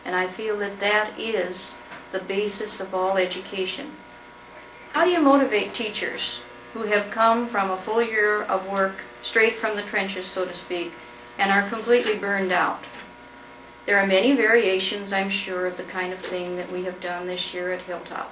And I feel that that is the basis of all education. How do you motivate teachers who have come from a full year of work straight from the trenches, so to speak, and are completely burned out? There are many variations, I'm sure, of the kind of thing that we have done this year at Hilltop.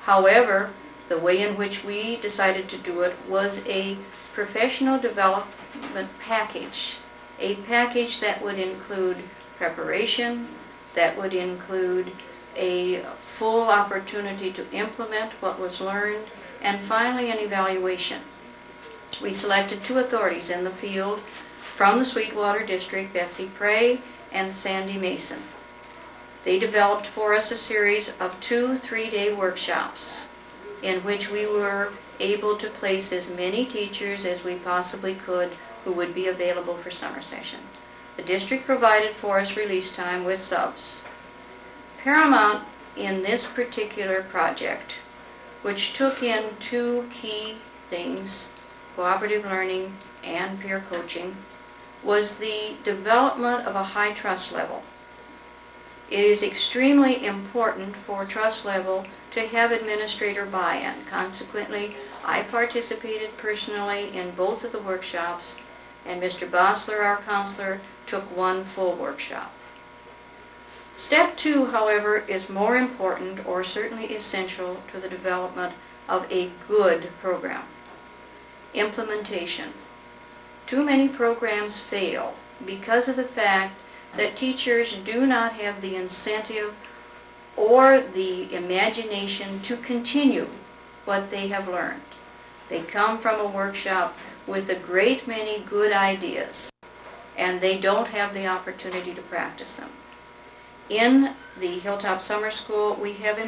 However, the way in which we decided to do it was a professional development package, a package that would include preparation, that would include a full opportunity to implement what was learned, and finally an evaluation. We selected 2 authorities in the field from the Sweetwater district, Betsy Prey and Sandy Mason. They developed for us a series of 2 3-day workshops in which we were able to place as many teachers as we possibly could who would be available for summer session. The district provided for us release time with subs. Paramount in this particular project, which took in 2 key things, cooperative learning and peer coaching, was the development of a high trust level. It is extremely important for trust level to have administrator buy-in. Consequently, I participated personally in both of the workshops, and Mr. Bossler, our counselor, took 1 full workshop. Step 2, however, is more important, or certainly essential, to the development of a good program. Implementation. Too many programs fail because of the fact that teachers do not have the incentive or the imagination to continue what they have learned. They come from a workshop with a great many good ideas, and they don't have the opportunity to practice them. In the Hilltop Summer School, we have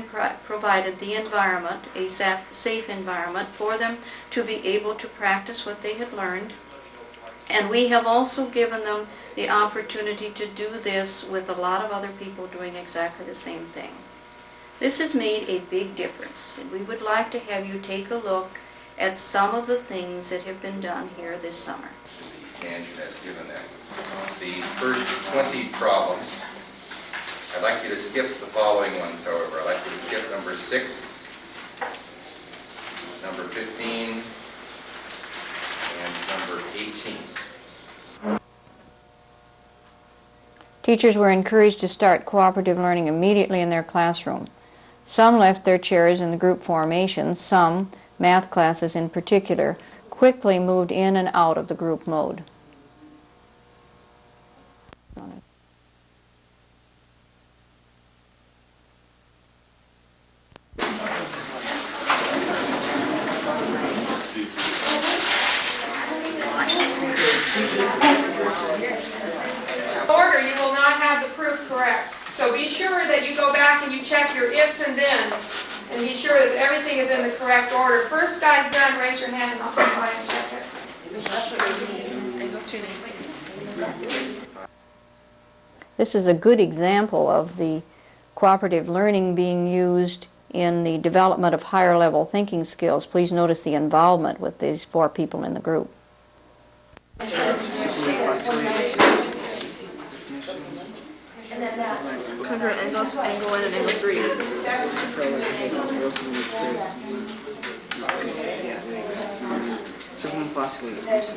provided the environment, a safe environment for them to be able to practice what they had learned. And we have also given them the opportunity to do this with a lot of other people doing exactly the same thing. This has made a big difference, and we would like to have you take a look at some of the things that have been done here this summer. Andrew has given them the first 20 problems. I'd like you to skip the following ones, however. I'd like you to skip number 6, number 15, and number 18. Teachers were encouraged to start cooperative learning immediately in their classroom. Some left their chairs in the group formation. Some, math classes in particular, quickly moved in and out of the group mode. Order, you will not have the proof correct. So be sure that you go back and you check your ifs and thens, and be sure that everything is in the correct order. First guy's done, raise your hand and I'll come by and check it. This is a good example of the cooperative learning being used in the development of higher level thinking skills. Please notice the involvement with these 4 people in the group. Congruent angles, angle 1 and angle 3.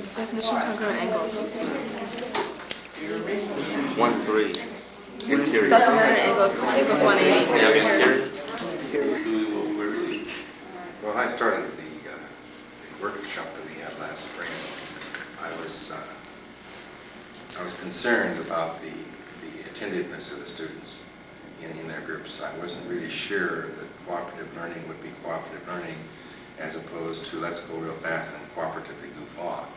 Definition congruent angles. 1, 3. Interior. Supplementary angles equals 180. Yeah, Well, I started the workshop that we had last spring. I was concerned about the attentiveness of the students in their groups. I wasn't really sure that cooperative learning would be cooperative learning as opposed to let's go real fast and cooperatively goof off.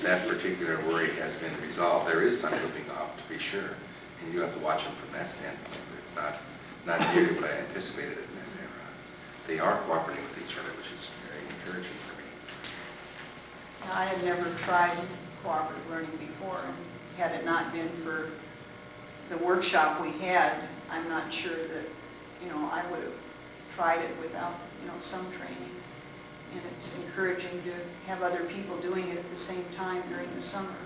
That particular worry has been resolved. There is some goofing off, to be sure, and you have to watch them from that standpoint. It's not nearly what I anticipated it. They are cooperating with each other, which is very encouraging for me. I had never tried cooperative learning before, and had it not been for the workshop we had, I'm not sure that, I would have tried it without, some training. And it's encouraging to have other people doing it at the same time during the summer.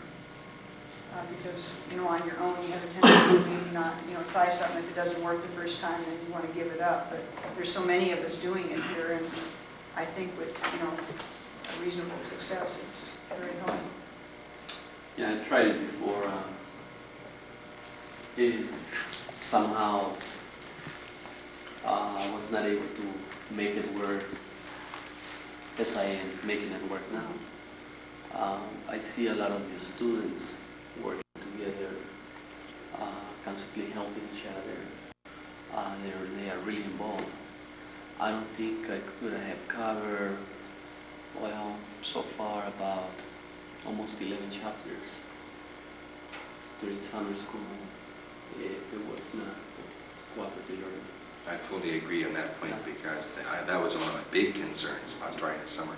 Because, you know, on your own, you have a tendency to maybe not, you know, try something. If it doesn't work the first time, then you want to give it up. But there's so many of us doing it here, and I think with, you know, a reasonable success, it's very helpful. Yeah, I tried it before. It somehow I was not able to make it work as I am making it work now. I see a lot of the students working together, constantly helping each other. They are really involved. I don't think I could have covered, well, so far about almost 11 chapters during summer school if it was not cooperative learning. I fully agree on that point because that was one of my big concerns about starting the summer,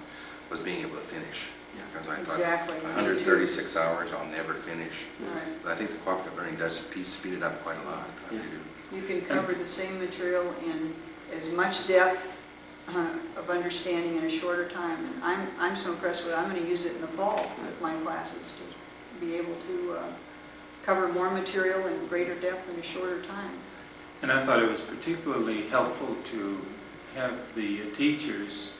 was being able to finish. Because I Exactly. thought 136 hours, I'll never finish. Right. But I think the cooperative learning does speed it up quite a lot. I really do. You can cover the same material in as much depth of understanding in a shorter time. And I'm so impressed with it. I'm going to use it in the fall with my classes to be able to cover more material in greater depth in a shorter time. And I thought it was particularly helpful to have the teachers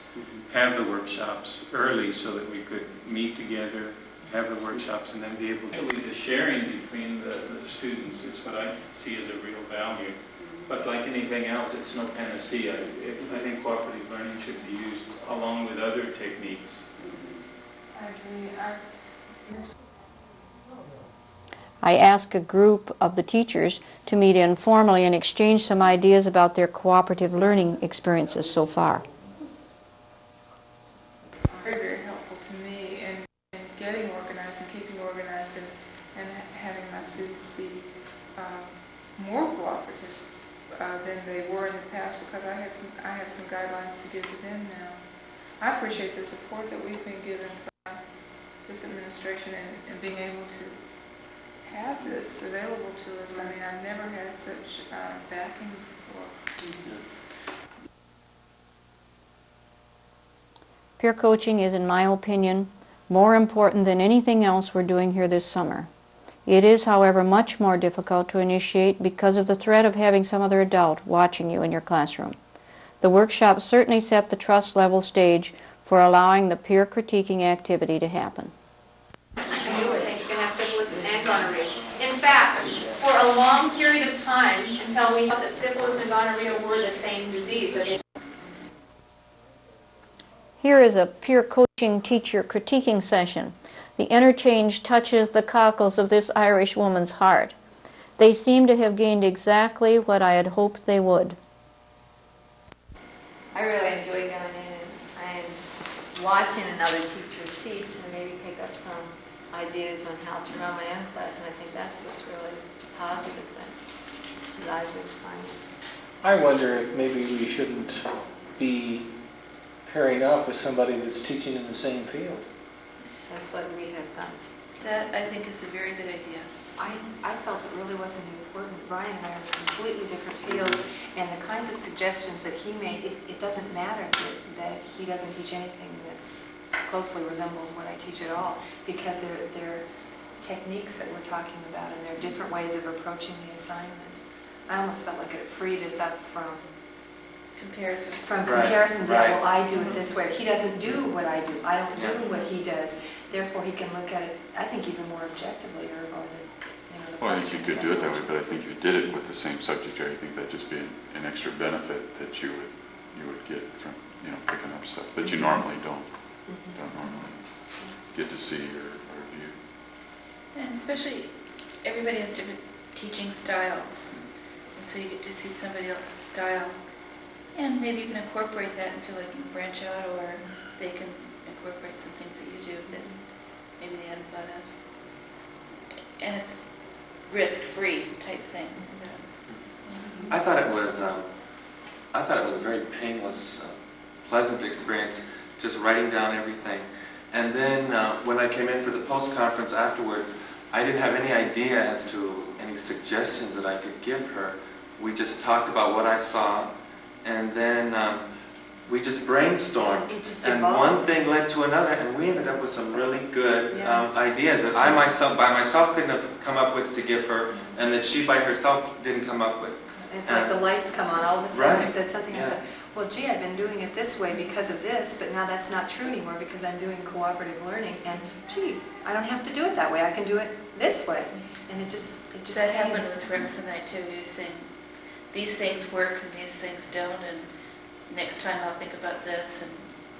have the workshops early so that we could meet together, have the workshops, and then be able to... Really, the sharing between the students is what I see as a real value. But like anything else, it's no panacea. I think cooperative learning should be used along with other techniques. I agree. I asked a group of the teachers to meet informally and exchange some ideas about their cooperative learning experiences so far. Very, very helpful to me in getting organized and keeping organized and having my students be more cooperative than they were in the past, because I have some guidelines to give to them now. I appreciate the support that we've been given from this administration and being able to have this available to us. I mean, I've never had such backing before. Peer coaching is, in my opinion, more important than anything else we're doing here this summer. It is, however, much more difficult to initiate because of the threat of having some other adult watching you in your classroom. The workshop certainly set the trust level stage for allowing the peer critiquing activity to happen. I knew it. You can have syphilis and gonorrhea. In fact, for a long period of time, until we thought that syphilis and gonorrhea were the same disease. Here is a peer coaching teacher critiquing session. The interchange touches the cockles of this Irish woman's heart. They seem to have gained exactly what I had hoped they would. I really enjoy going in and watching another teacher teach and maybe pick up some ideas on how to run my own class, and I think that's what's really positive that I would find. I wonder if maybe we shouldn't be pairing off with somebody that's teaching in the same field. That's what we have done. That, I think, is a very good idea. I felt it really wasn't important. Brian and I are in completely different fields, and the kinds of suggestions that he made, it doesn't matter that he doesn't teach anything that's closely resembles what I teach at all, because they're techniques that we're talking about, and they're different ways of approaching the assignment. I almost felt like it freed us up from Comparisons. comparisons. Yeah, well, I do it this way. He doesn't do what I do. I don't do what he does. Therefore, he can look at it, I think, even more objectively, or the Well, I think you could do it that way, but I think if you did it with the same subject area, I think that'd just be an extra benefit that you would get from picking up stuff that you normally don't normally get to see or view. And especially, everybody has different teaching styles, and so you get to see somebody else's style. And maybe you can incorporate that and feel like you can branch out, or they can incorporate some things that you do that maybe they hadn't thought of. And it's risk-free type thing. I thought it was a very painless, pleasant experience, just writing down everything. And then when I came in for the post-conference afterwards, I didn't have any idea as to any suggestions that I could give her. We just talked about what I saw. And then we just brainstormed. It just And evolved. one thing led to another, and we ended up with some really good Yeah. ideas that I myself, by myself, couldn't have come up with to give her, and that she by herself didn't come up with. It's like the lights come on, all of a sudden Right. he said something Yeah. like, well, gee, I've been doing it this way because of this, but now that's not true anymore because I'm doing cooperative learning, and gee, I don't have to do it that way, I can do it this way. And it just That came. happened with Rex and I too. He was saying, these things work and these things don't, and next time I'll think about this, and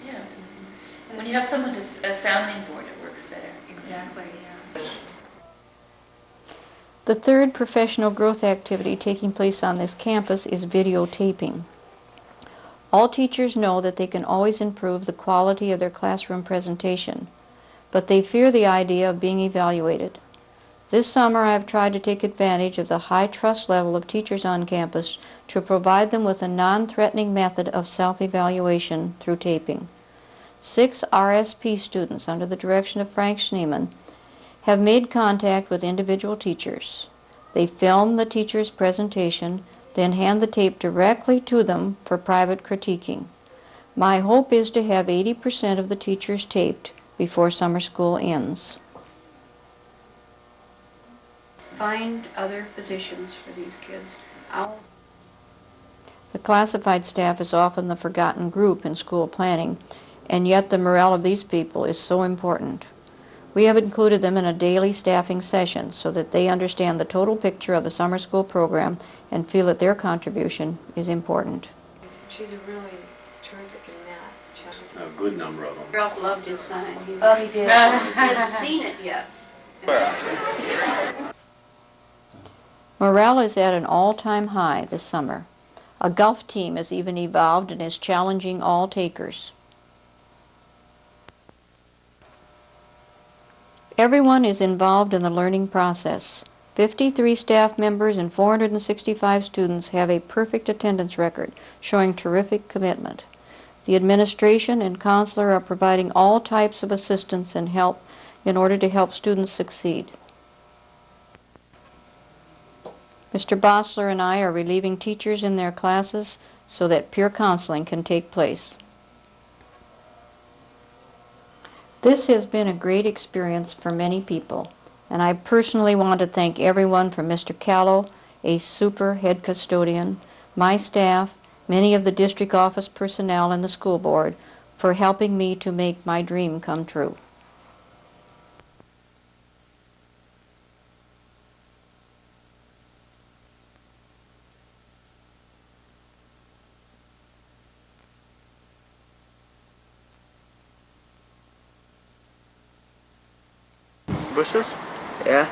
yeah. When you have someone to, a sounding board, it works better. Exactly, yeah. The third professional growth activity taking place on this campus is videotaping. All teachers know that they can always improve the quality of their classroom presentation, but they fear the idea of being evaluated. This summer I have tried to take advantage of the high trust level of teachers on campus to provide them with a non-threatening method of self-evaluation through taping. 6 RSP students under the direction of Frank Schneemann have made contact with individual teachers. They film the teacher's presentation, then hand the tape directly to them for private critiquing. My hope is to have 80% of the teachers taped before summer school ends. Find other positions for these kids. The classified staff is often the forgotten group in school planning, and yet the morale of these people is so important. We have included them in a daily staffing session so that they understand the total picture of the summer school program and feel that their contribution is important. She's really terrific in that. A good number of them. Ralph loved his sign. Oh, he did. He hadn't seen it yet. Morale is at an all-time high this summer. A golf team has even evolved and is challenging all takers. Everyone is involved in the learning process. 53 staff members and 465 students have a perfect attendance record, showing terrific commitment. The administration and counselor are providing all types of assistance and help in order to help students succeed. Mr. Bossler and I are relieving teachers in their classes so that peer counseling can take place. This has been a great experience for many people, and I personally want to thank everyone from Mr. Callow, a super head custodian, my staff, many of the district office personnel and the school board for helping me to make my dream come true. Bushes? Yeah.